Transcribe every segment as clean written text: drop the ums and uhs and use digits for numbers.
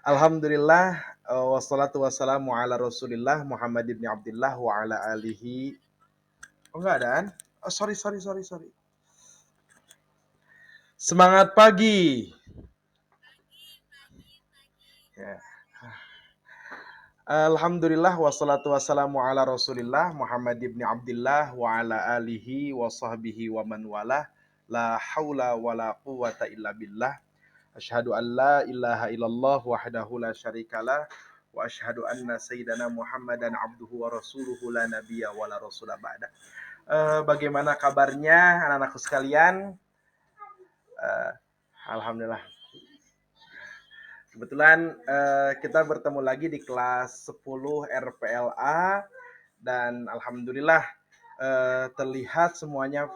Alhamdulillah, wassalatu wassalamu ala Rasulillah Muhammad ibn Abdullah wa ala alihi. Oh enggak ada kan? Oh, sorry. Semangat pagi. Ya. Alhamdulillah wassalatu wassalamu ala Rasulillah Muhammad ibn Abdullah wa ala alihi wa sahbihi wa man walah. La haula wa la quwata illa billah. Asyhadu an la ilaha illallah wahdahu la syarikalah wa asyhadu anna sayyidana Muhammadan abduhu wa rasuluhu la nabiyya wa la rasula ba'da. Bagaimana kabarnya anak-anakku sekalian? Eh, Alhamdulillah. Kebetulan kita bertemu lagi di kelas 10 RPLA dan alhamdulillah terlihat semuanya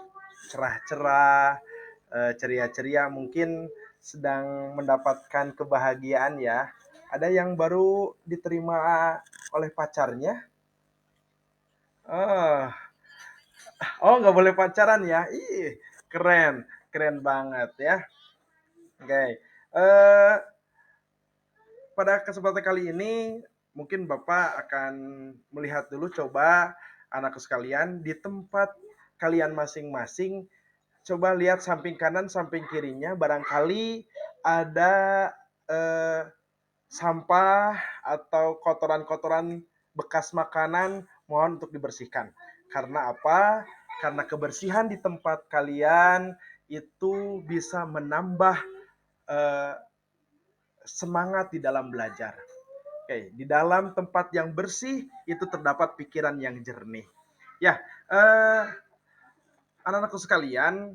cerah-cerah, ceria-ceria, mungkin sedang mendapatkan kebahagiaan ya. Ada yang baru diterima oleh pacarnya? Oh, oh nggak boleh pacaran ya? Ih, keren banget ya. Oke, pada kesempatan kali ini mungkin Bapak akan melihat dulu coba anakku sekalian di tempat kalian masing-masing. Coba lihat samping kanan, samping kirinya, barangkali ada eh, sampah atau kotoran-kotoran bekas makanan, mohon untuk dibersihkan. Karena apa? Karena kebersihan di tempat kalian itu bisa menambah eh, semangat di dalam belajar. Oke, di dalam tempat yang bersih itu terdapat pikiran yang jernih. Ya, anak-anakku sekalian,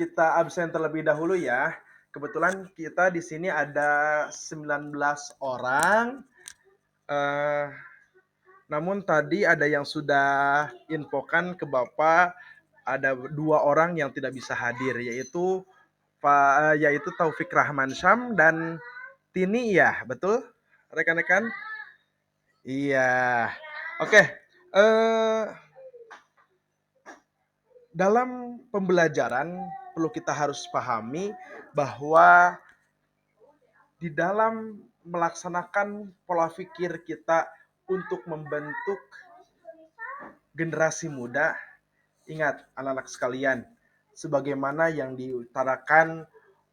kita absen terlebih dahulu ya. Kebetulan kita di sini ada 19 orang. Eh, Namun tadi ada yang sudah infokan ke Bapak ada dua orang yang tidak bisa hadir, yaitu yaitu Taufik Rahman Syam dan Tini ya, betul rekan-rekan? Iya. Oke. Eh Dalam pembelajaran perlu kita harus pahami bahwa di dalam melaksanakan pola pikir kita untuk membentuk generasi muda, ingat anak-anak sekalian, sebagaimana yang diutarakan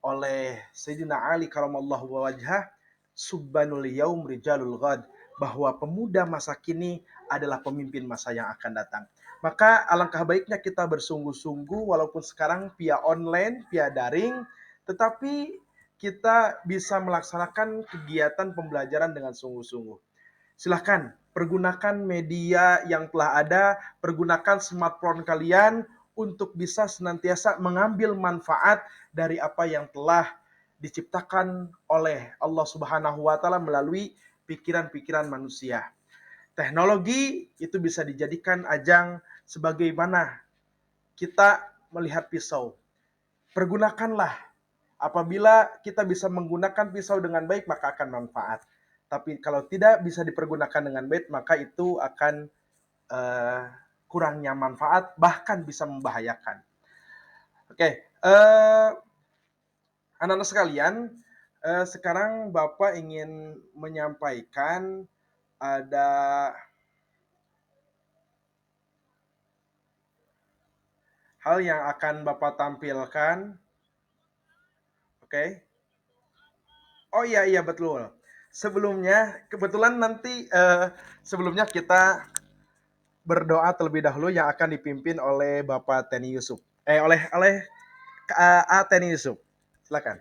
oleh Sayyidina Ali karamallahu wajhah, subbanul yaum rijalul ghad, bahwa pemuda masa kini adalah pemimpin masa yang akan datang. Maka alangkah baiknya kita bersungguh-sungguh walaupun sekarang via online, via daring, tetapi kita bisa melaksanakan kegiatan pembelajaran dengan sungguh-sungguh. Silahkan pergunakan media yang telah ada, pergunakan smartphone kalian untuk bisa senantiasa mengambil manfaat dari apa yang telah diciptakan oleh Allah Subhanahu wa taala melalui pikiran-pikiran manusia. Teknologi itu bisa dijadikan ajang sebagaimana kita melihat pisau. Pergunakanlah. Apabila kita bisa menggunakan pisau dengan baik, maka akan manfaat. Tapi kalau tidak bisa dipergunakan dengan baik, maka itu akan eh, kurangnya manfaat, bahkan bisa membahayakan. Oke, anak-anak sekalian, sekarang Bapak ingin menyampaikan ada hal yang akan Bapak tampilkan. Oke. Oh iya betul. Sebelumnya, kebetulan nanti sebelumnya kita berdoa terlebih dahulu yang akan dipimpin oleh Bapak Teni Yusuf. Oleh A Teni Yusuf. Silakan.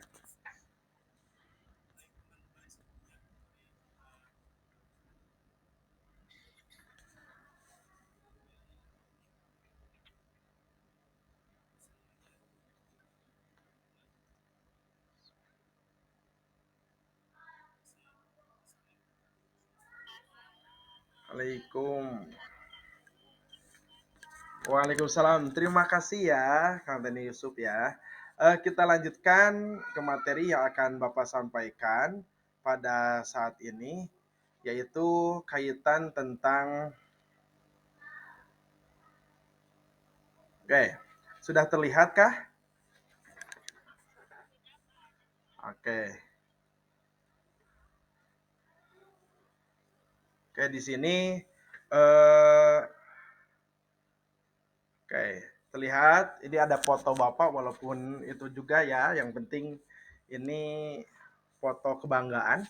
Waalaikumsalam. Terima kasih ya, Kang Teni Yusuf ya. Kita lanjutkan ke materi yang akan Bapak sampaikan pada saat ini, yaitu kaitan tentang. Oke, sudah terlihatkah? Oke. Oke, di sini eh oke, terlihat ini ada foto Bapak walaupun itu juga ya, yang penting ini foto kebanggaan.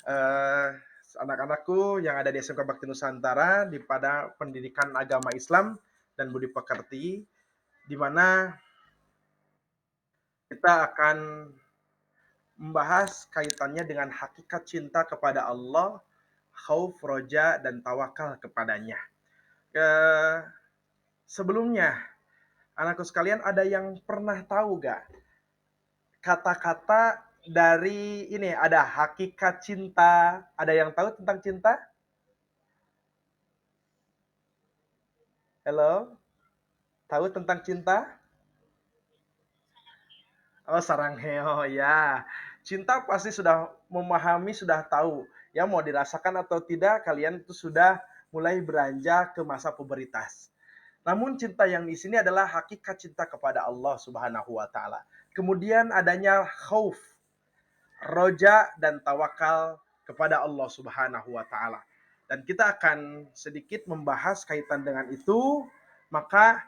Eh Anak-anakku yang ada di SMK Bakti Nusantara di pada pendidikan agama Islam dan budi pekerti, di mana kita akan membahas kaitannya dengan hakikat cinta kepada Allah, khauf, roja, dan tawakal kepadanya. Eh, Sebelumnya, anakku sekalian, ada yang pernah tahu gak kata-kata dari ini, ada hakikat cinta, ada yang tahu tentang cinta? Halo, tahu tentang cinta? Oh, sarangheo ya. Cinta pasti sudah memahami, sudah tahu. Ya mau dirasakan atau tidak, kalian itu sudah mulai beranjak ke masa pubertas. Namun cinta yang di sini adalah hakikat cinta kepada Allah Subhanahu wa taala. Kemudian adanya khauf, roja, dan tawakal kepada Allah Subhanahu wa taala. Dan kita akan sedikit membahas kaitan dengan itu, maka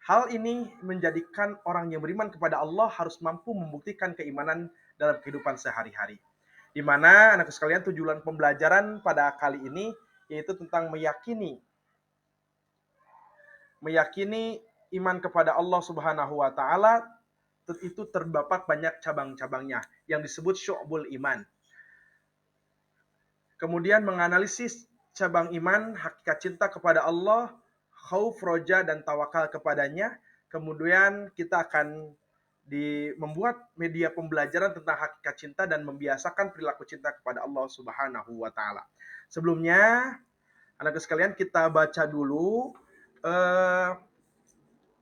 hal ini menjadikan orang yang beriman kepada Allah harus mampu membuktikan keimanan dalam kehidupan sehari-hari. Di mana anak sekalian, tujuan pembelajaran pada kali ini yaitu tentang meyakini iman kepada Allah Subhanahu wa taala itu terdapat banyak cabang-cabangnya yang disebut syu'bul iman. Kemudian menganalisis cabang iman, hakikat cinta kepada Allah, khauf, roja, dan tawakal kepadanya. Kemudian kita akan membuat media pembelajaran tentang hakikat cinta dan membiasakan perilaku cinta kepada Allah Subhanahu wa taala. Sebelumnya, anak sekalian, kita baca dulu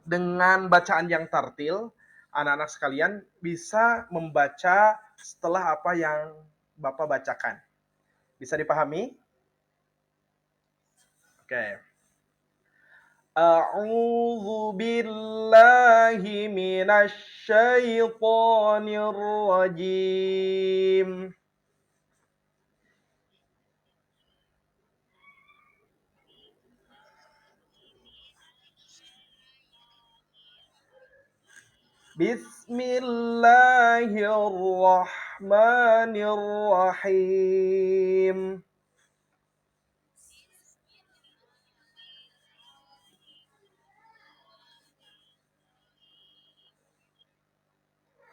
dengan bacaan yang tartil. Anak-anak sekalian bisa membaca setelah apa yang Bapak bacakan. Bisa dipahami? Oke. A'udzu billahi minasy syaithanir rajim. Bismillahirrahmanirrahim.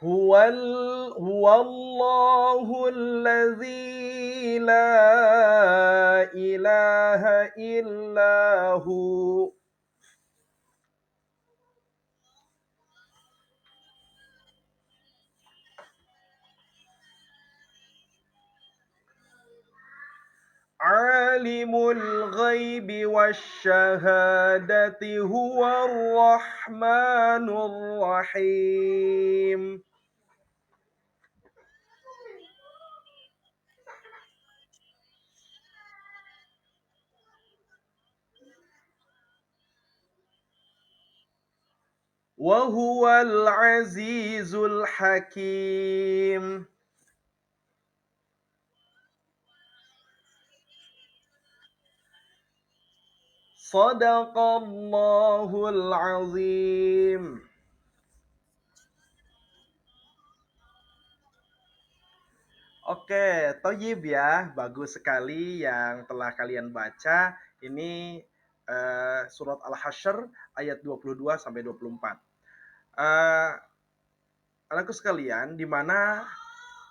Huwallahu allazi la ilaha illahu. Alimul ghaibi wasyahadati huwar rahmanur rahim. Wa huwal azizul hakim. Sadaqallahul azim. Oke, toyib ya, bagus sekali yang telah kalian baca. Ini surat Al-Hasyr ayat 22 sampai 24. Eh, Anakku sekalian, di mana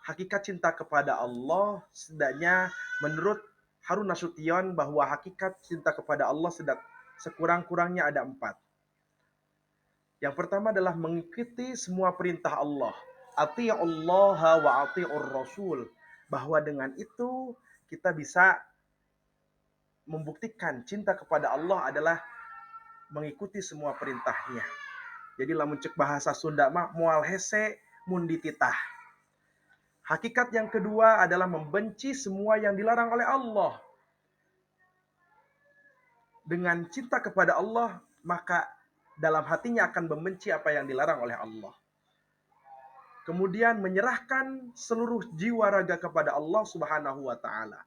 hakikat cinta kepada Allah setidaknya menurut Harun Nasution bahwa hakikat cinta kepada Allah sekurang-kurangnya ada 4. Yang pertama adalah mengikuti semua perintah Allah. Ati'ullaha wa ati'ur rasul. Bahwa dengan itu kita bisa membuktikan cinta kepada Allah adalah mengikuti semua perintahnya. Jadi lamun cek bahasa Sunda mah moal hese mun dititah. Hakikat yang kedua adalah membenci semua yang dilarang oleh Allah. Dengan cinta kepada Allah, maka dalam hatinya akan membenci apa yang dilarang oleh Allah. Kemudian menyerahkan seluruh jiwa raga kepada Allah Subhanahu wa taala.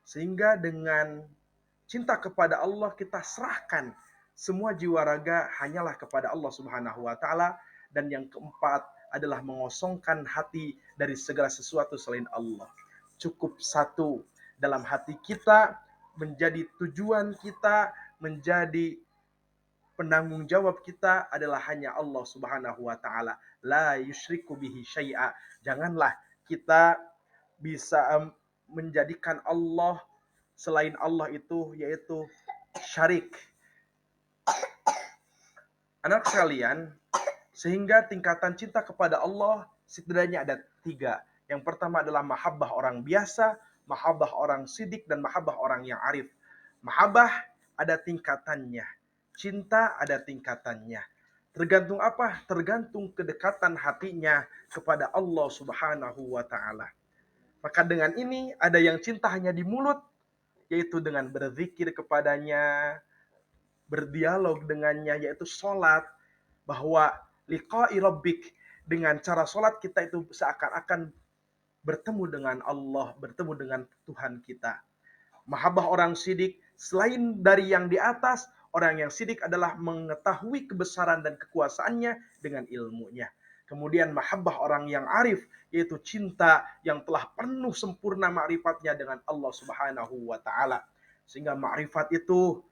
Sehingga dengan cinta kepada Allah kita serahkan semua jiwa raga hanyalah kepada Allah Subhanahu wa taala. Dan yang keempat adalah mengosongkan hati dari segala sesuatu selain Allah. Cukup satu dalam hati kita menjadi tujuan kita, menjadi penanggung jawab kita adalah hanya Allah Subhanahu wa taala. La yusyriku bihi syai'a. Janganlah kita bisa menjadikan Allah selain Allah itu yaitu syarik. Anak sekalian, sehingga tingkatan cinta kepada Allah setidaknya ada 3. Yang pertama adalah mahabbah orang biasa, mahabbah orang sidik, dan mahabbah orang yang arif. Mahabbah ada tingkatannya, cinta ada tingkatannya. Tergantung apa? Tergantung kedekatan hatinya kepada Allah Subhanahu wa taala. Maka dengan ini ada yang cinta hanya di mulut, yaitu dengan berzikir kepadanya, berdialog dengannya, yaitu sholat, bahwa liqa'i rabbik, dengan cara sholat kita itu seakan-akan bertemu dengan Allah, bertemu dengan Tuhan kita. Mahabbah orang sidik, selain dari yang di atas, orang yang sidik adalah mengetahui kebesaran dan kekuasaannya dengan ilmunya. Kemudian mahabbah orang yang arif, yaitu cinta yang telah penuh sempurna ma'rifatnya dengan Allah Subhanahu wa taala. Sehingga ma'rifat itu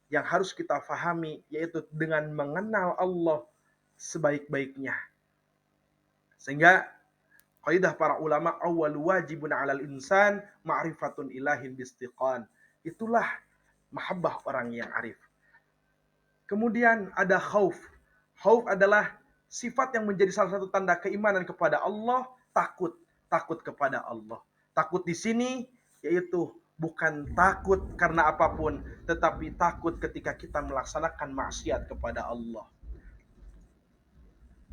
yang harus kita fahami, yaitu dengan mengenal Allah sebaik-baiknya. Sehingga kaidah para ulama, awal wajibun 'alal insan ma'rifatun ilahin bistiqan. Itulah mahabbah orang yang arif. Kemudian ada khauf. Khauf adalah sifat yang menjadi salah satu tanda keimanan kepada Allah, takut, takut kepada Allah. Takut di sini yaitu bukan takut karena apapun, tetapi takut ketika kita melaksanakan maksiat kepada Allah.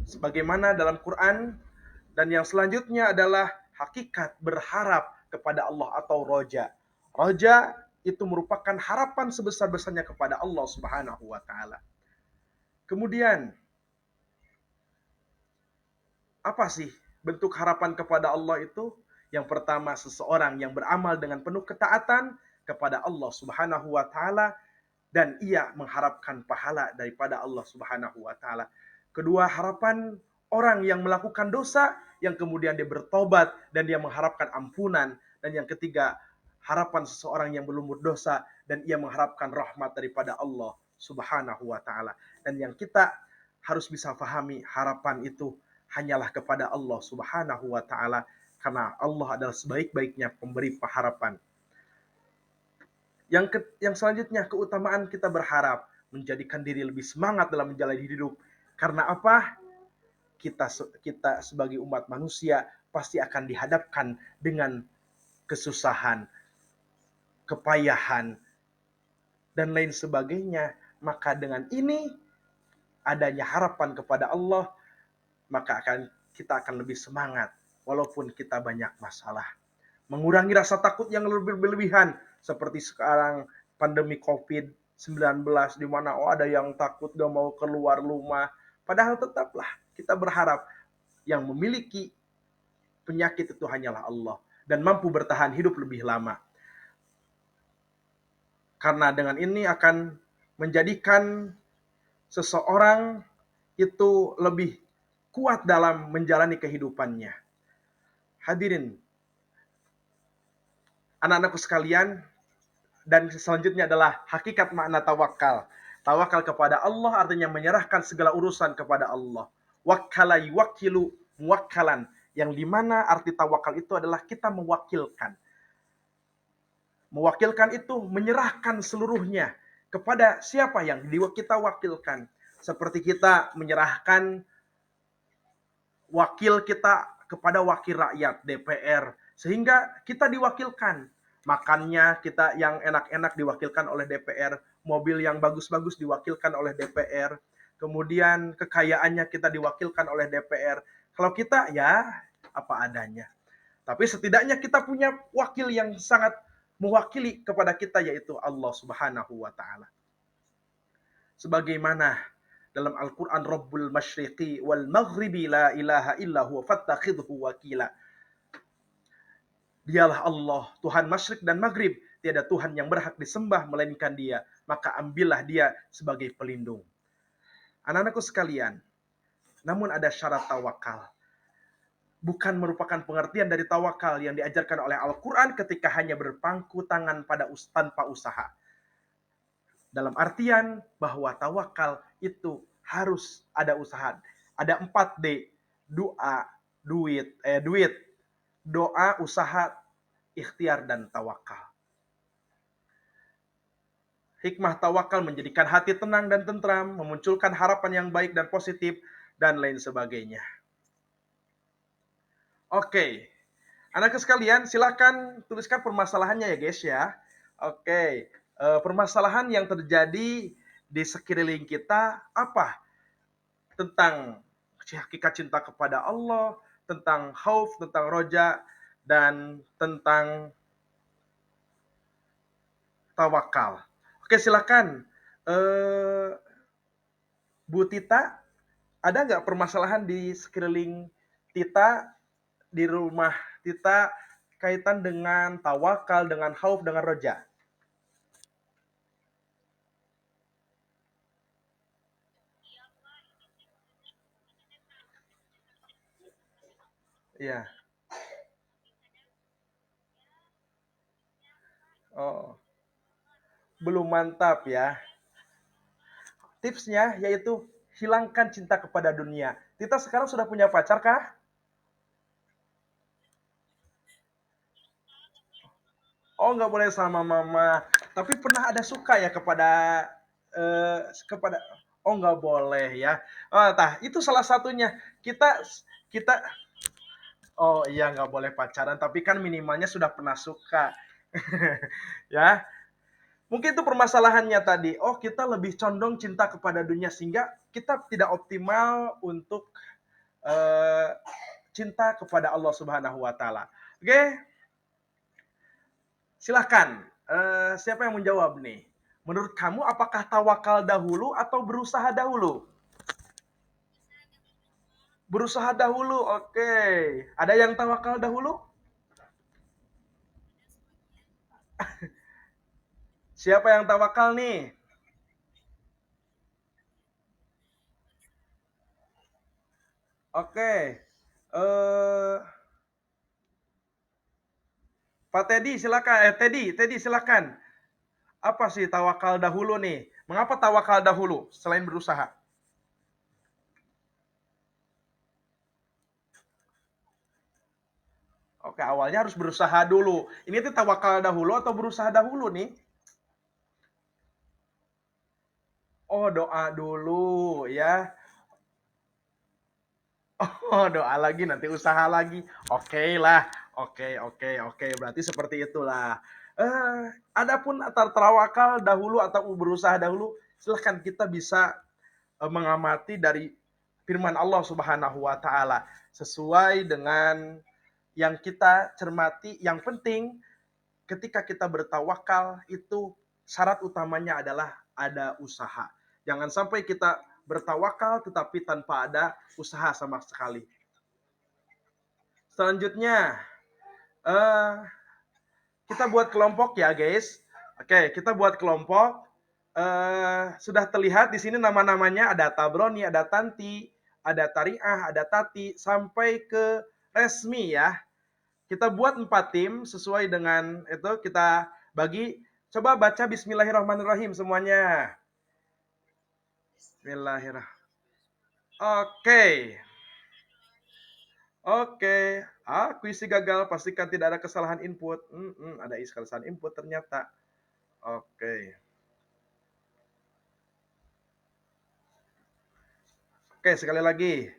Sebagaimana dalam Quran, dan yang selanjutnya adalah hakikat berharap kepada Allah atau roja. Roja itu merupakan harapan sebesar-besarnya kepada Allah Subhanahu wa taala. Kemudian, apa sih bentuk harapan kepada Allah itu? Yang pertama, seseorang yang beramal dengan penuh ketaatan kepada Allah Subhanahu wa taala dan ia mengharapkan pahala daripada Allah Subhanahu wa taala. Kedua, harapan orang yang melakukan dosa yang kemudian dia bertobat dan dia mengharapkan ampunan. Dan yang ketiga, harapan seseorang yang belum berdosa dan ia mengharapkan rahmat daripada Allah Subhanahu wa taala. Dan yang kita harus bisa pahami, harapan itu hanyalah kepada Allah Subhanahu wa taala, karena Allah adalah sebaik-baiknya pemberi pengharapan. Yang selanjutnya, keutamaan kita berharap menjadikan diri lebih semangat dalam menjalani hidup. Karena apa? Kita sebagai umat manusia pasti akan dihadapkan dengan kesusahan, kepayahan, dan lain sebagainya. Maka dengan ini, adanya harapan kepada Allah, maka kita akan lebih semangat walaupun kita banyak masalah. Mengurangi rasa takut yang berlebihan seperti sekarang pandemi COVID-19 di mana ada yang takut gak mau keluar rumah. Padahal tetaplah kita berharap yang memiliki penyakit itu hanyalah Allah dan mampu bertahan hidup lebih lama. Karena dengan ini akan menjadikan seseorang itu lebih kuat dalam menjalani kehidupannya. Hadirin, anak-anakku sekalian, dan selanjutnya adalah hakikat makna tawakal. Tawakal kepada Allah artinya menyerahkan segala urusan kepada Allah. Wakkala yuwakkilu muwakkalan, yang dimana arti tawakal itu adalah kita mewakilkan. Mewakilkan itu menyerahkan seluruhnya kepada siapa yang kita wakilkan. Seperti kita menyerahkan wakil kita kepada wakil rakyat, DPR. Sehingga kita diwakilkan. Makannya kita yang enak-enak diwakilkan oleh DPR. Mobil yang bagus-bagus diwakilkan oleh DPR. Kemudian kekayaannya kita diwakilkan oleh DPR. Kalau kita ya apa adanya. Tapi setidaknya kita punya wakil yang sangat mewakili kepada kita, yaitu Allah Subhanahu wa taala. Sebagaimana dalam Al-Quran, Rabbul Masyriqi wal Maghribi la ilaha illa huwa fattakhidhu wakila. Dialah Allah, Tuhan Masyrik dan Maghrib. Tiada Tuhan yang berhak disembah melainkan Dia. Maka ambillah Dia sebagai pelindung. Anak-anakku sekalian, namun ada syarat tawakal. Bukan merupakan pengertian dari tawakal yang diajarkan oleh Al-Quran ketika hanya berpangku tangan tanpa usaha. Dalam artian bahwa tawakal itu harus ada usaha. Ada 4D, doa, duit, doa, usaha, ikhtiar, dan tawakal. Hikmah tawakal menjadikan hati tenang dan tentram, memunculkan harapan yang baik dan positif, dan lain sebagainya. Oke, anak sekalian silakan tuliskan permasalahannya ya guys ya. Oke, permasalahan yang terjadi di sekeliling kita apa? Tentang hakikat cinta kepada Allah, tentang khauf, tentang roja, dan tentang tawakal. Oke, silakan. Eh, Bu Tita, ada nggak permasalahan di sekeliling Tita, di rumah Tita, kaitan dengan tawakal, dengan khauf, dengan roja? Iya. Oh, belum mantap ya. Tipsnya yaitu hilangkan cinta kepada dunia. Tita sekarang sudah punya pacar kah? Oh, nggak boleh sama mama. Tapi pernah ada suka ya kepada oh nggak boleh ya. Oh, tah itu salah satunya. Kita kita oh iya nggak boleh pacaran, tapi kan minimalnya sudah pernah suka. Ya, mungkin itu permasalahannya tadi. Oh, kita lebih condong cinta kepada dunia sehingga kita tidak optimal untuk eh, cinta kepada Allah Subhanahu wa taala. Oke, silahkan. Siapa yang menjawab nih? Menurut kamu apakah tawakal dahulu atau berusaha dahulu? Berusaha dahulu. Oke. Ada yang tawakal dahulu? Siapa yang tawakal nih? Oke. Eh Pak Teddy silakan. Teddy silakan. Apa sih tawakal dahulu nih? Mengapa tawakal dahulu selain berusaha? Oke, awalnya harus berusaha dulu. Ini tuh tawakal dahulu atau berusaha dahulu nih? Oh, doa dulu ya. Oh, doa lagi nanti usaha lagi. Oke lah. Oke. Berarti seperti itulah. Adapun antar tawakal dahulu atau berusaha dahulu, silahkan kita bisa mengamati dari firman Allah Subhanahu wa taala sesuai dengan yang kita cermati. Yang penting ketika kita bertawakal itu syarat utamanya adalah ada usaha. Jangan sampai kita bertawakal tetapi tanpa ada usaha sama sekali. Selanjutnya, eh, kita buat kelompok ya guys. Oke, kita buat kelompok. Sudah terlihat di sini nama-namanya ada Tabroni, ada Tanti, ada Tariah, ada Tati, sampai ke Resmi ya. Kita buat 4 tim sesuai dengan itu kita bagi. Coba baca Bismillahirrahmanirrahim semuanya. Bismillahirrahmanirrahim. Oke. Oke. Kuisi gagal. Pastikan tidak ada kesalahan input. Ada kesalahan input ternyata. Oke. Oke, sekali lagi.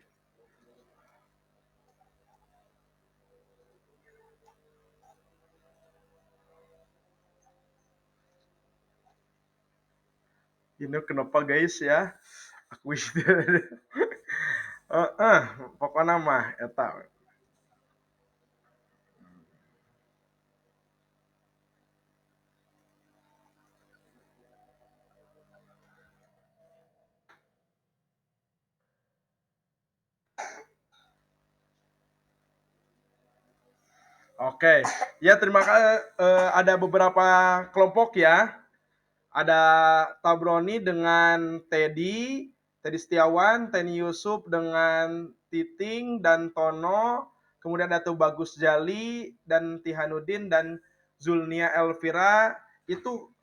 Ini kenapa guys ya? Aku pokoknya mah eta. Oke, ya terima kasih. Ada beberapa kelompok ya. Ada Tabroni dengan Teddy Setiawan, Teni Yusuf dengan Titing dan Tono, kemudian ada Bagus Jali dan Tihanudin dan Zulnia Elvira. Itu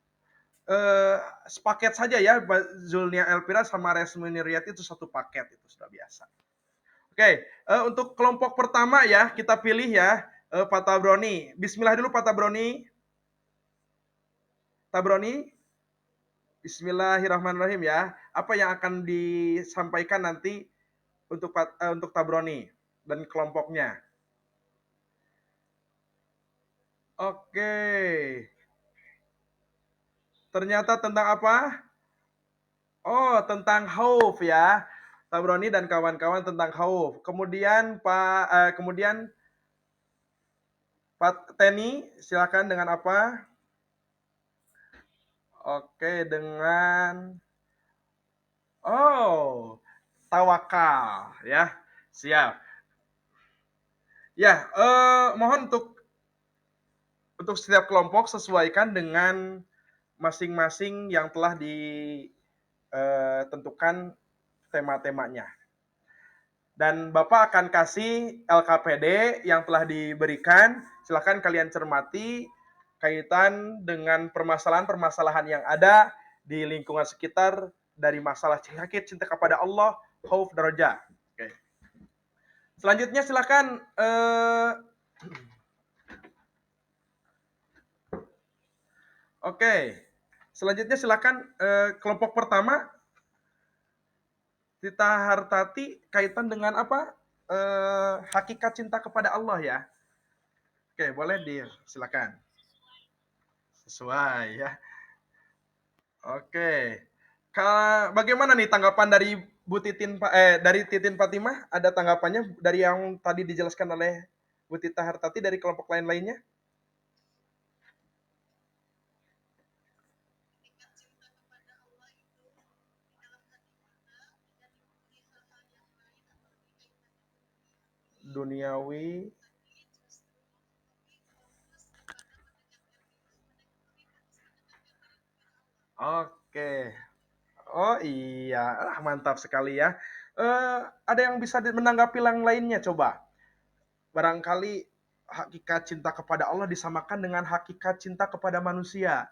sepaket saja ya, Zulnia Elvira sama Resmi Niriat itu satu paket, itu sudah biasa. Oke, untuk kelompok pertama ya, kita pilih ya, Pak Tabroni. Bismillah dulu Pak Tabroni. Tabroni, Bismillahirrahmanirrahim ya. Apa yang akan disampaikan nanti untuk Tabroni dan kelompoknya? Oke. Ternyata tentang apa? Oh, tentang khauf ya. Tabroni dan kawan-kawan tentang khauf. Kemudian Pak Teni, silakan dengan apa? Oke, dengan oh, tawakal ya. Siap. Ya, mohon untuk setiap kelompok sesuaikan dengan masing-masing yang telah ditentukan tema-temanya. Dan Bapak akan kasih LKPD yang telah diberikan. Silakan kalian cermati kaitan dengan permasalahan-permasalahan yang ada di lingkungan sekitar dari masalah sakit, cinta kepada Allah, khauf, daraja. Oke. Selanjutnya silakan Oke. Selanjutnya silakan kelompok pertama Tita Hartati kaitan dengan apa? Hakikat cinta kepada Allah ya. Oke, boleh silakan. Sesuai ya. Oke. Bagaimana nih tanggapan dari dari Titin Fatimah? Ada tanggapannya dari yang tadi dijelaskan oleh Bu Tita Hartati dari kelompok lain-lainnya? Duniawi. Oke. Oh iya, mantap sekali ya. Ada yang bisa menanggapi yang lainnya coba? Barangkali hakikat cinta kepada Allah disamakan dengan hakikat cinta kepada manusia.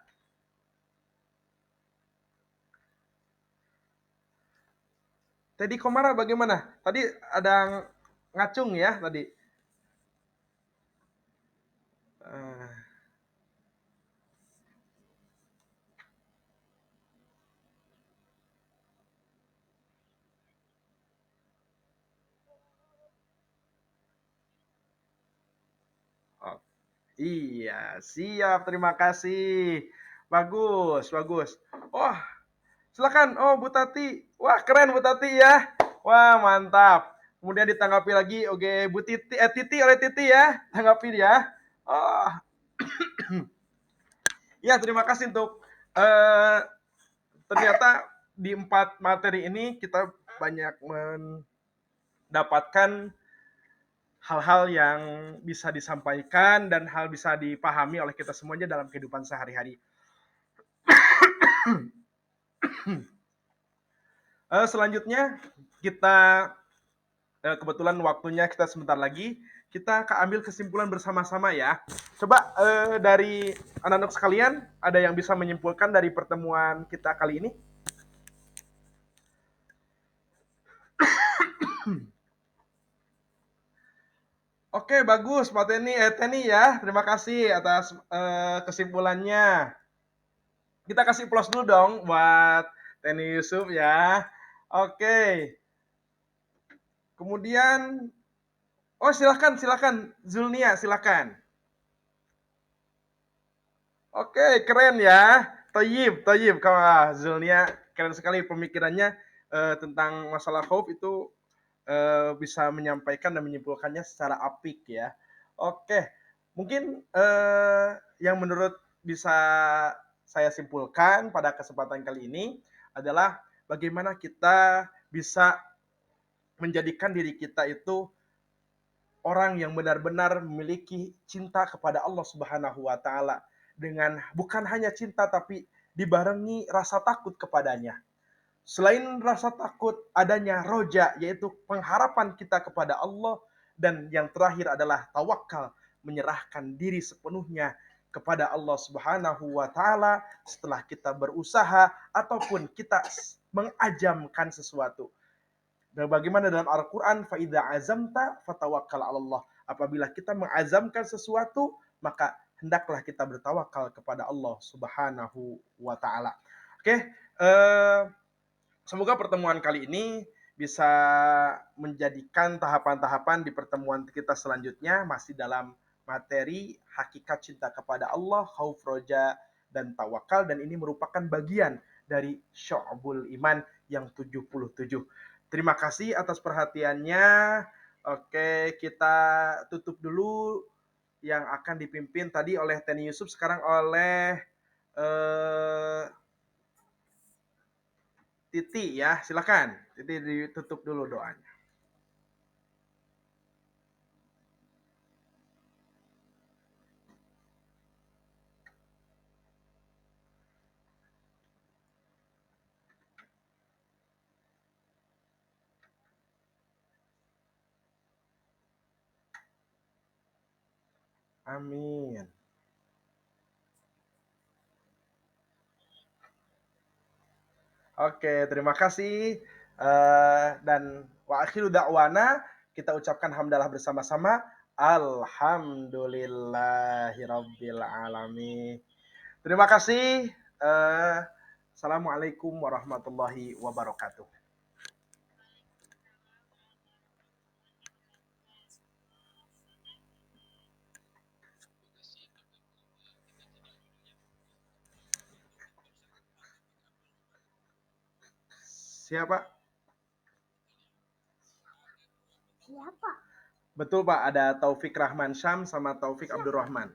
Teddy Komara bagaimana? Tadi ada ngacung ya tadi. Uh, oh, iya, siap. Terima kasih. Bagus, bagus. Oh, silakan. Oh, Bu Tati. Wah, keren Bu Tati ya. Wah, mantap. Kemudian ditanggapi lagi, oke, Bu Titi, Titi oleh Titi ya, tanggapi dia. Oh, ya terima kasih untuk ternyata di 4 materi ini kita banyak mendapatkan hal-hal yang bisa disampaikan dan hal bisa dipahami oleh kita semuanya dalam kehidupan sehari-hari. Selanjutnya kita kebetulan waktunya kita sebentar lagi, kita ambil kesimpulan bersama-sama ya. Coba dari anak-anak sekalian, ada yang bisa menyimpulkan dari pertemuan kita kali ini? Oke, bagus Pak Teni ya. Terima kasih atas kesimpulannya. Kita kasih plus dulu dong buat Teni Yusuf ya. Oke. Kemudian, oh silakan Zulnia, silakan. Oke, keren ya. Toyib. Zulnia keren sekali pemikirannya tentang masalah khauf itu bisa menyampaikan dan menyimpulkannya secara apik ya. Oke, mungkin yang menurut bisa saya simpulkan pada kesempatan kali ini adalah bagaimana kita bisa menjadikan diri kita itu orang yang benar-benar memiliki cinta kepada Allah Subhanahu wa taala dengan bukan hanya cinta tapi dibarengi rasa takut kepadanya. Selain rasa takut, adanya roja, yaitu pengharapan kita kepada Allah. Dan yang terakhir adalah tawakal, menyerahkan diri sepenuhnya kepada Allah Subhanahu wa Ta'ala setelah kita berusaha ataupun kita mengajamkan sesuatu. Dan bagaimana dalam Al-Quran, فَإِذَا عَزَمْتَ فَتَوَكَّلْ عَلَى اللَّهِ. Apabila kita mengazamkan sesuatu, maka hendaklah kita bertawakal kepada Allah Subhanahu wa Ta'ala. Oke, semoga pertemuan kali ini bisa menjadikan tahapan-tahapan di pertemuan kita selanjutnya masih dalam materi hakikat cinta kepada Allah, khauf, roja, dan tawakal. Dan ini merupakan bagian dari syu'bul iman yang 77. Terima kasih atas perhatiannya. Oke, kita tutup dulu yang akan dipimpin tadi oleh Teni Yusuf, sekarang oleh Titi ya, silakan. Titi ditutup dulu doanya. Amin. Oke, terima kasih. Dan wa akhiru da'wana, kita ucapkan hamdalah bersama-sama. Alhamdulillahirabbil alamin. Terima kasih. Assalamualaikum warahmatullahi wabarakatuh. Siapa? Siapa? Betul Pak, ada Taufik Rahman Syam sama Taufik Abdurrahman.